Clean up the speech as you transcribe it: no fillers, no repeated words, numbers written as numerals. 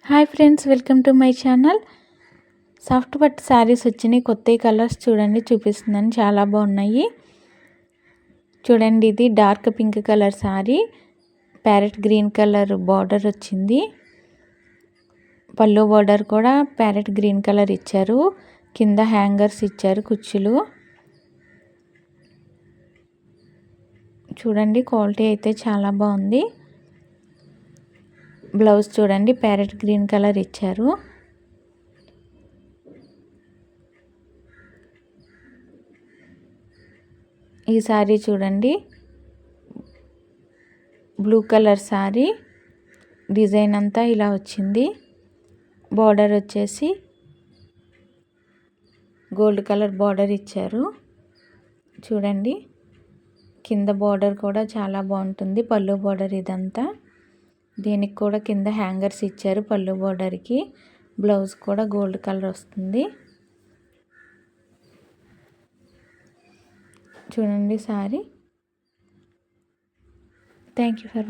Hi friends, welcome to my channel. Soft పట్టు శారీస్ వచ్చినాయి. కొత్త కలర్స్ చూడండి, చూపిస్తున్నాను. చాలా బాగున్నాయి చూడండి. ఇది dark pink colour sari, parrot green colour border వచ్చింది. పళ్ళు బార్డర్ కూడా ప్యారెట్ గ్రీన్ కలర్ ఇచ్చారు. కింద హ్యాంగర్స్ ఇచ్చారు, కుచ్చులు. చూడండి, క్వాలిటీ అయితే చాలా బాగుంది. బ్లౌజ్ చూడండి, ప్యారెట్ గ్రీన్ కలర్ ఇచ్చారు. ఈ సారీ చూడండి, బ్లూ కలర్ సారీ. డిజైన్ అంతా ఇలా వచ్చింది. బార్డర్ వచ్చేసి గోల్డ్ కలర్ బార్డర్ ఇచ్చారు. చూడండి, కింద బార్డర్ కూడా చాలా బాగుంటుంది. పళ్ళు బార్డర్ ఇదంతా. దీనికి కూడా కింద హ్యాంగర్స్ ఇచ్చారు. పళ్ళు బార్డర్కి బ్లౌజ్ కూడా గోల్డ్ కలర్ వస్తుంది. చూడండి సారీ. Thank you for